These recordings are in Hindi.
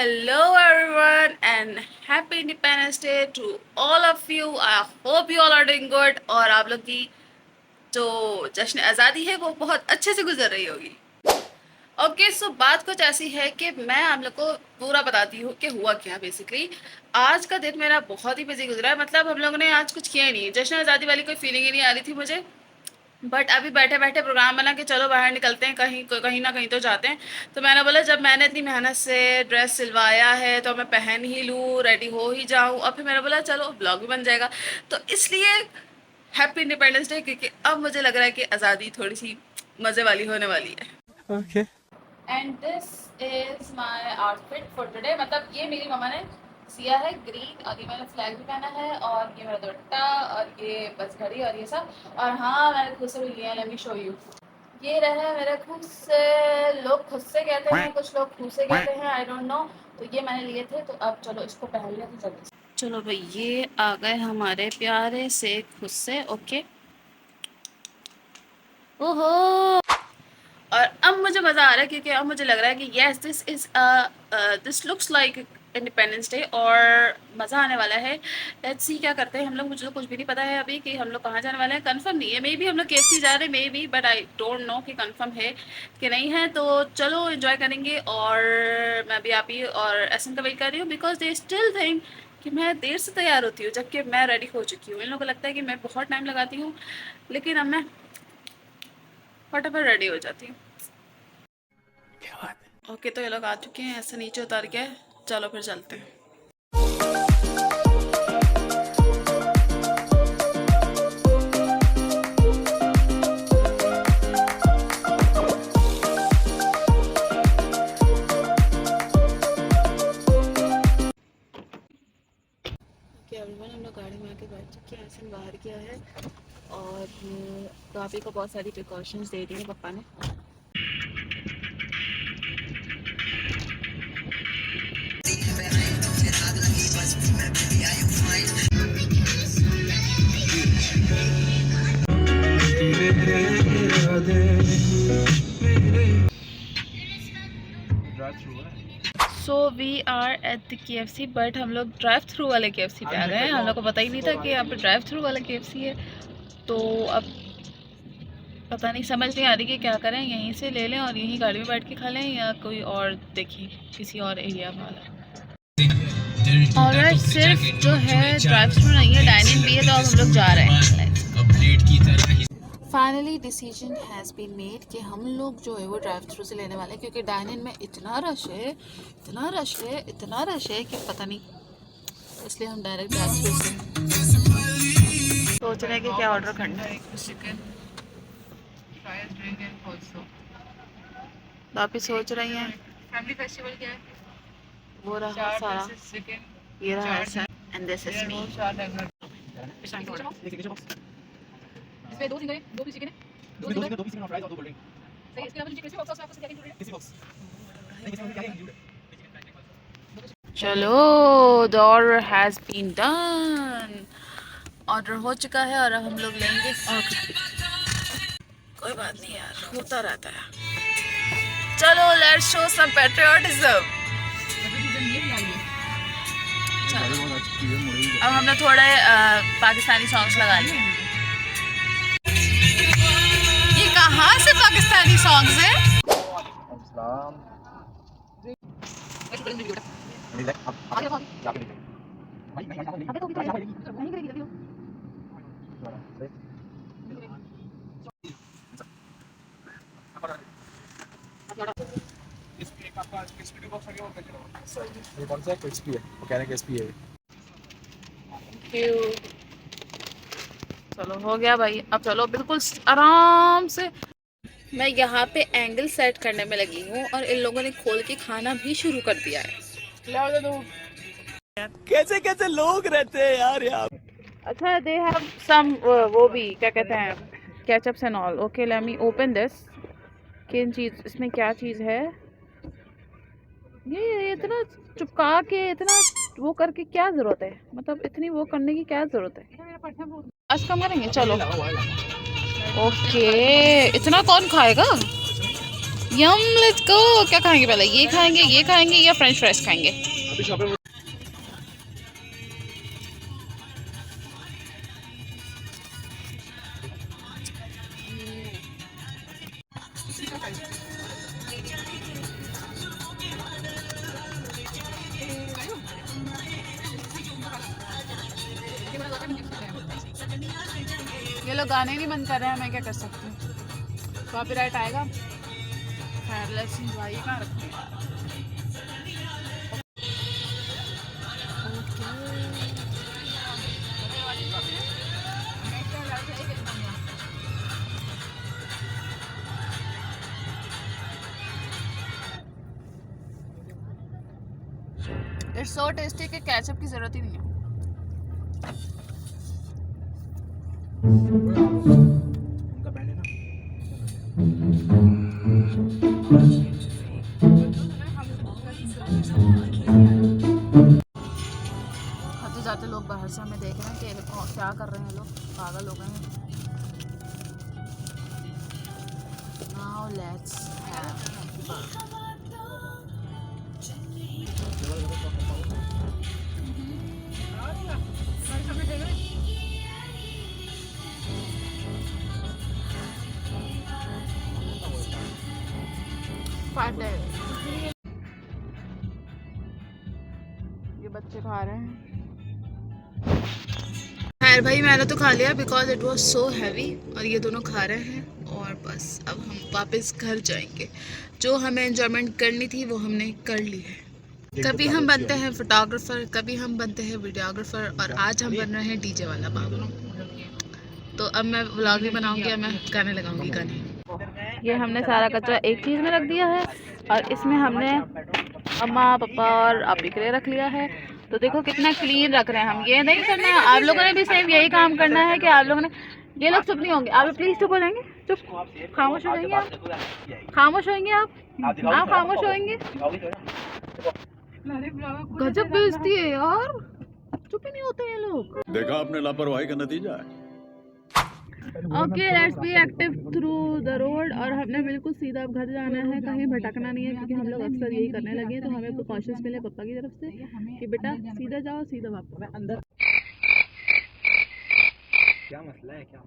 Hello everyone and happy Independence Day to all of you. I hope you all are doing good और आप लोग की जो जश्न आज़ादी है वो बहुत अच्छे से गुजर रही होगी। ओके सो बात कुछ ऐसी है कि मैं आप लोग को पूरा बताती हूँ कि हुआ क्या। बेसिकली आज का दिन मेरा बहुत ही बिजी गुजरा है। मतलब हम लोगों ने आज कुछ किया ही नहीं, जश्न आज़ादी वाली कोई फीलिंग ही नहीं आ रही थी मुझे। बट अभी बैठे बैठे प्रोग्राम बना कि चलो बाहर निकलते हैं, कहीं कहीं ना कहीं तो जाते हैं। तो मैंने बोला जब मैंने इतनी मेहनत से ड्रेस सिलवाया है तो मैं पहन ही लूँ, रेडी हो ही जाऊँ। और फिर मैंने बोला चलो ब्लॉग भी बन जाएगा, तो इसलिए हैप्पी इंडिपेंडेंस डे, क्योंकि अब मुझे लग रहा है कि आज़ादी थोड़ी सी मज़े वाली होने वाली है। Okay. And this is my outfit for today. मतलब ये मेरी मम्मा ने सिया है ग्रीन, और ये मैंने फ्लैग भी पहना है, और ये मेरा दुपट्टा, और ये बस घड़ी और ये सब। और हाँ मैंने खुद से भी लिया है, लेट मी शो यू। ये रहे मेरे खुद से, लोग खुद से कहते हैं, कुछ लोग खुद से कहते हैं, आई डोंट नो। तो ये मैंने लिए थे, तो अब चलो इसको पहन लेते जल्दी से। चलो भाई ये आ गए हमारे प्यारे से खुद से। ओके ओहो, और अब मुझे मज़ा आ रहा है क्योंकि अब मुझे लग रहा है कि yes this looks like independence day और मज़ा आने वाला है। लेट्स सी क्या करते हैं हम लोग। मुझे तो कुछ भी नहीं पता है अभी कि हम लोग कहाँ जाने वाले हैं, कंफर्म नहीं है। मे बी हम लोग KFC जा रहे हैं, may be, but I don't know कि कंफर्म है कि नहीं है। तो चलो एंजॉय करेंगे। और मैं भी आप ही और एसन का वेट कर रही हूँ बिकॉज दे स्टिल थिंक कि मैं देर से तैयार होती हूँ, जबकि मैं रेडी हो चुकी हूँ। इन लोगों को लगता है कि मैं बहुत टाइम लगाती हूँ, लेकिन अब मैं फटाफट रेडी हो जाती हूँ। ओके तो ये लोग आ चुके हैं, ऐसे नीचे उतार के। चलो फिर चलते हैं। हम लोग गाड़ी में आके बैठ चुके हैं, ऐसे बाहर किया है, और काफ़ी को बहुत सारी प्रिकॉशंस दे दी है पापा ने। So we are at the KFC, but हम लोग ड्राइव थ्रू वाले KFC पे आ गए हैं। हम लोग को पता ही नहीं था कि यहाँ पे ड्राइव थ्रू वाला KFC है। तो अब पता नहीं, समझ नहीं आ रही कि क्या करें, यहीं से ले लें और यहीं गाड़ी में बैठ के खा लें, या कोई और देखें किसी और एरिया वाला। ऑलराइट, सिर्फ जो है ड्राइव थ्रू नहीं है, डाइनिंग भी है। तो अब हम लोग जा रहे हैं। Finally decision has been made कि हम लोग जो है वो ड्राइव थ्रू से लेने वाले हैं, क्योंकि डाइनिंग में इतना रश है, इतना रश है, इतना रश है कि पता नहीं। इसलिए हम डायरेक्ट ड्राइव थ्रू से सोच रहे हैं कि क्या ऑर्डर करना है। चिकन वापिस सोच रही हैं। फैमिली फेस्टिवल क्या है वो रहा सारा, ये रहा ऐसा, एंड दिस इज मी। इसमें दो सिंगर है, दो पीस चिकन है, दो सिंगर, दो पीस चिकन और फ्राइज और दो कोल्ड ड्रिंक। सही, इसके अलावा नीचे क्रिस्पी बॉक्स है, आपको क्या क्या इंक्लूडेड है? Crispy box. चलो the order has been done, order हो चुका है और अब हम लोग लेंगे। और कोई बात नहीं यार, होता रहता है। चलो लेट्स शो सम पैट्रियोटिज्म। अब हमने थोड़े पाकिस्तानी सॉन्ग्स लगा लिए। ये कहाँ से पाकिस्तानी सॉन्ग्स है? ये कौन सा है? क्रिस्पी है, वो कह रहे हैं क्रिस्पी है। चलो हो गया भाई, अब चलो बिल्कुल आराम से। मैं यहाँ पे एंगल सेट करने में लगी हूँ और इन लोगों ने खोल के खाना भी शुरू कर दिया है। कैसे कैसे लोग रहते हैं यार यहाँ। अच्छा, दे हैव सम वो भी क्या कहते हैं, ketchups and all. Okay let me open this. किन चीज़, इसमें क्या चीज़ है? ये इतना चुपका के, इतना वो करके क्या ज़रूरत है? मतलब इतनी वो करने की क्या ज़रूरत है? आज कम करेंगे चलो। ओके, इतना कौन खाएगा? यम, लेट्स गो। क्या खाएंगे पहले? ये खाएंगे या फ्रेंच फ्राइज खाएंगे? ये लोग गाने नहीं बंद कर रहे हैं, मैं क्या कर सकती हूँ? कॉपीराइट आएगा। खैर लेट्स एंजॉय। ये कहाँ रखते हैं? इट्स सो टेस्टी कि केचप की जरूरत ही नहीं है। आते जाते लोग बाहर से हमें देख रहे हैं कि ये लोग क्या कर रहे हैं, लोग पागल हो गए हैं। Now let's have. ये बच्चे खा रहे हैं। खैर भाई मैंने तो खा लिया because it was so heavy, और ये दोनों खा रहे हैं। और बस अब हम वापस घर जाएंगे। जो हमें एंजॉयमेंट करनी थी वो हमने कर ली है। कभी हम बनते हैं फोटोग्राफर, कभी हम बनते हैं वीडियोग्राफर, और आज हम बन रहे हैं डीजे वाला बाबू। तो अब मैं व्लॉग भी बनाऊंगी और मैं गाने लगाऊंगी गाने। ये हमने सारा कचरा एक चीज़ में रख दिया है, और इसमें हमने अम्मा पापा और आपी के लिए रख लिया है। तो देखो कितना क्लीन रख रहे हैं हम। ये नहीं करना है, आप लोगों ने भी सेम यही काम करना है कि आप लोगों ने। ये लोग चुप नहीं होंगे, आप लोग प्लीज चुप हो जाएंगे। चुप, खामोश हो जाएंगे आप। खामोश होंगे आप खामोश होंगे। गजब बेइज्जती है यार, चुप ही नहीं होते ये लोग। देखा आपने लापरवाही का नतीजा है। Okay let's be active through the road. और हमने बिल्कुल सीधा अब घर जाना है, कहीं भटकना नहीं है, क्योंकि हम लोग अक्सर यही करने लगे हैं। तो हमें प्रिकॉशंस मिले पापा की तरफ से कि बेटा सीधा जाओ सीधा वापस। अंदर क्या मसला है? क्या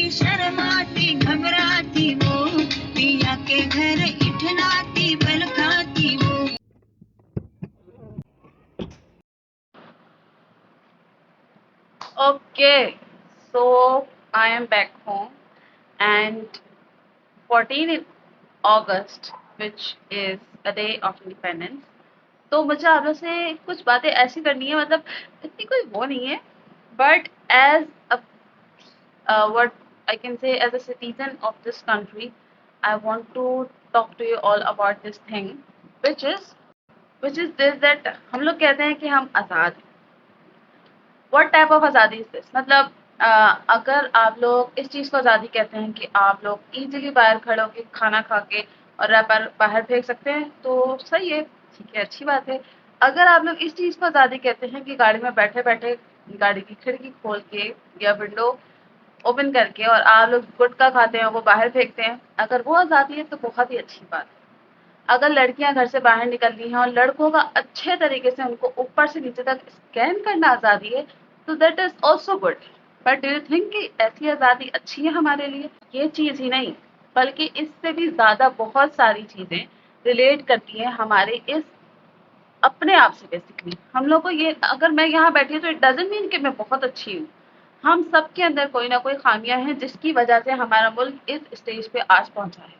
शर्माती घबराती वो पिया के घर इठलाती बल खाती वो। Okay, so I am back home, and 14 August, which is a day of independence. तो मुझे आप लोग से कुछ बातें ऐसी करनी है, मतलब इतनी कोई वो नहीं है, but as a what I can say, as a citizen of this country, I want to talk to you all about this thing, which is this that हम लोग कहते हैं कि हम आज़ाद हैं। What type of आज़ादी is this? मतलब अगर आप लोग इस चीज़ को आज़ादी कहते हैं कि आप लोग इजीली बाहर खड़े होकर खाना खा के और रैपर बाहर फेंक सकते हैं, तो सही है, ठीक है, अच्छी बात है। अगर आप लोग इस चीज़ को आज़ादी कहते हैं कि गाड़ी में बैठे बैठे गाड़ी की खिड़की खोल के या विंडो ओपन करके और आप लोग गुटखा खाते हैं वो बाहर फेंकते हैं, अगर वो आज़ादी है तो बहुत ही अच्छी बात है। अगर लड़कियां घर से बाहर निकलनी हैं और लड़कों का अच्छे तरीके से उनको ऊपर से नीचे तक स्कैन करना आज़ादी है, तो that is also good. But do you think कि ऐसी आज़ादी अच्छी है हमारे लिए? ये चीज़ ही नहीं, बल्कि इससे भी ज़्यादा बहुत सारी चीज़ें रिलेट करती हैं हमारे इस अपने आप से। बेसिकली हम लोग को ये, अगर मैं यहाँ बैठी हूँ तो इट डजंट मीन कि मैं बहुत अच्छी हूँ। हम सबके अंदर कोई ना कोई खामियां हैं जिसकी वजह से हमारा मुल्क इस स्टेज पे आज पहुंचा है।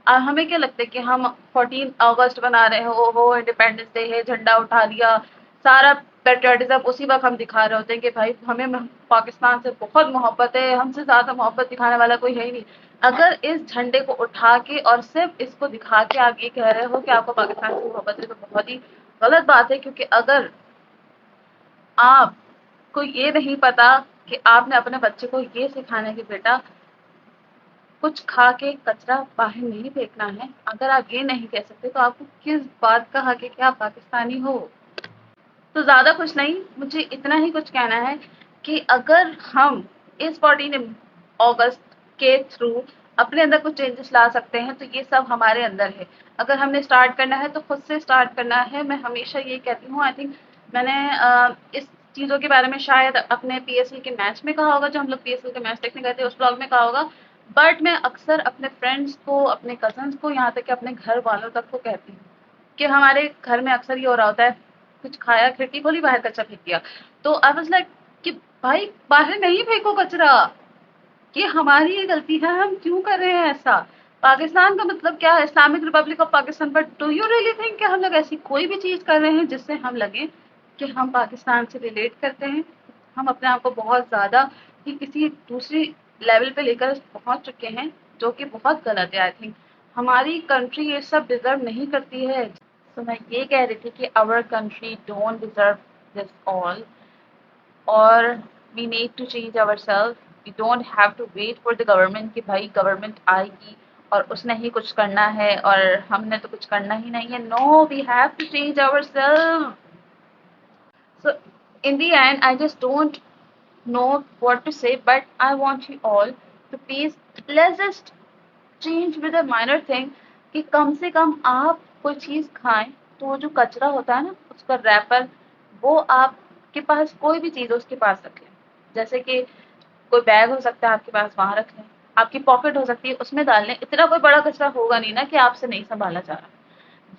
हमें क्या लगता है कि हम 14 अगस्त बना रहे हो इंडिपेंडेंस डे है, झंडा उठा लिया, सारा पेट्रियटिज्म उसी वक्त हम दिखा रहे होते हैं कि भाई हमें पाकिस्तान से बहुत मोहब्बत है, हमसे ज़्यादा मोहब्बत दिखाने वाला कोई है ही नहीं। अगर इस झंडे को उठा के और सिर्फ इसको दिखा के आप ये कह रहे हो कि आपको पाकिस्तान से मोहब्बत है, तो बहुत ही गलत बात है। क्योंकि अगर आपको ये नहीं पता कि आपने अपने बच्चे को ये सिखाना है कि बेटा कुछ खा के कचरा बाहर नहीं फेंकना है। अगर आप ये नहीं कह सकते तो आपको किस बात का हक है कि आप पाकिस्तानी हो। तो ज़्यादा कुछ नहीं, मुझे इतना ही कुछ कहना है कि अगर हम इस 14 अगस्त के थ्रू अपने अंदर कुछ चेंजेस ला सकते हैं तो ये सब हमारे अंदर है। अगर हमने स्टार्ट करना है तो खुद से स्टार्ट करना है। मैं हमेशा ये कहती हूँ, आई थिंक मैंने इस चीज़ों के बारे में शायद अपने पीएसएल के मैच में कहा होगा, जो हम लोग पीएसएल के मैच देखने गए थे उस ब्लॉग में कहा होगा, बट मैं अक्सर अपने फ्रेंड्स को, अपने कजन्स को, यहाँ तक कि अपने घर वालों तक को कहती हूँ कि हमारे घर में अक्सर ये हो रहा होता है, कुछ खाया, खिड़की खोली, बाहर कचरा फेंक दिया। तो आई वाज लाइक कि भाई बाहर नहीं फेंको कचरा, ये हमारी ही गलती है, हम क्यों कर रहे हैं ऐसा। पाकिस्तान का मतलब क्या है? Islamic Republic of Pakistan. But do you really think कि हम लोग ऐसी कोई भी चीज़ कर रहे हैं जिससे हम लगे कि हम पाकिस्तान से रिलेट करते हैं? हम अपने आप को बहुत ज़्यादा ही किसी दूसरी लेवल पे लेकर पहुंच चुके हैं, जो कि बहुत गलत है। आई थिंक हमारी कंट्री ये सब डिजर्व नहीं करती है। तो मैं ये कह रही थी कि our country don't deserve this all, और we need to change our self. We don't have to wait for the government कि भाई गवर्नमेंट आएगी और उसने ही कुछ करना है और हमने तो कुछ करना ही नहीं है। No, we have to change our self. So in the end, I just don't know what to say, but I want you all to please, let's just change with a minor thing कि कम से कम आप कोई चीज़ खाएं तो वो जो कचरा होता है ना, उसका रैपर, वो आपके पास कोई भी चीज़ हो उसके पास रख लें। जैसे कि कोई बैग हो सकता है आपके पास, वहाँ रख लें। आपकी पॉकेट हो सकती है, उसमें डाल लें। इतना कोई बड़ा कचरा होगा नहीं ना कि आपसे नहीं संभाला जा रहा।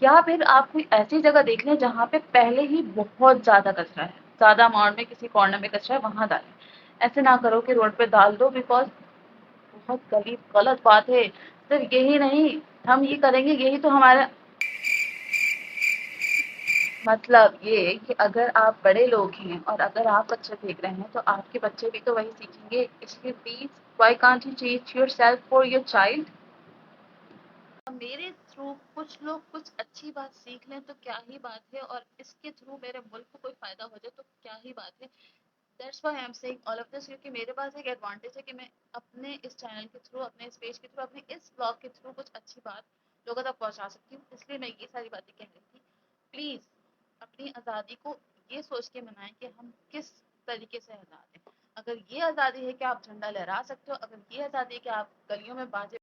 या फिर आप कोई ऐसी जगह देख लें जहाँ पे पहले ही बहुत ज़्यादा कचरा है, ज़्यादा अमाउंट में किसी कॉर्नर में कचरा है, वहाँ डालें। ऐसे ना करो कि रोड पे डाल दो, बिकॉज बहुत गलत बात है। सिर्फ यही नहीं, हम ये करेंगे, यही तो हमारा मतलब ये कि अगर आप बड़े लोग हैं और अगर आप बच्चे देख रहे हैं तो आपके बच्चे भी तो वही सीखेंगे। इसलिए please, why can't you change yourself for your child. मेरे थ्रू कुछ लोग कुछ अच्छी बात सीख लें तो क्या ही बात है, और इसके थ्रू मेरे मुल्क को कोई फायदा हो जाए तो क्या ही बात है। That's why I am saying all of this, क्योंकि मेरे पास एक एडवांटेज है कि मैं अपने इस चैनल के थ्रू, अपने इस पेज के थ्रू, अपने इस ब्लॉग के थ्रू कुछ अच्छी बात लोगों तक पहुंचा सकती हूँ। इसलिए मैं ये सारी बातें कह रही थी। प्लीज़ अपनी आज़ादी को ये सोच के मनाएं कि हम किस तरीके से आज़ाद हैं। अगर ये आज़ादी है कि आप झंडा लहरा सकते हो, अगर ये आज़ादी है कि आप गलियों में बाजे,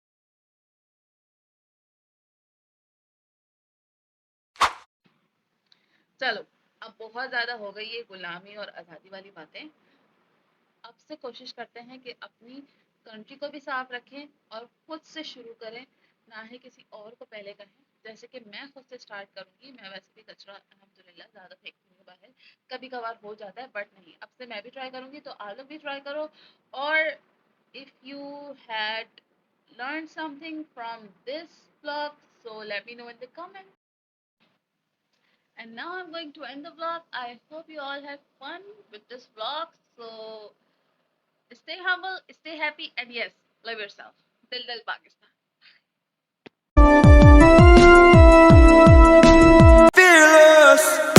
चलो अब बहुत ज़्यादा हो गई ये गुलामी और आज़ादी वाली बातें। अब से कोशिश करते हैं कि अपनी कंट्री को भी साफ रखें और खुद से शुरू करें, ना ही किसी और को पहले कहें। जैसे कि मैं खुद से स्टार्ट करूंगी। मैं वैसे भी कचरा अल्हम्दुलिल्लाह ज़्यादा फेंकती हूँ बाहर, कभी कभार हो जाता है, बट नहीं, अब से मैं भी ट्राई करूंगी, तो आप लोग भी ट्राई करो। और if you had learned something from this vlog, so let me know in the comment. And now I'm going to end the vlog. I hope you all had fun with this vlog. So stay humble, stay happy, and yes, love yourself. Dil Dil Pakistan. Fearless.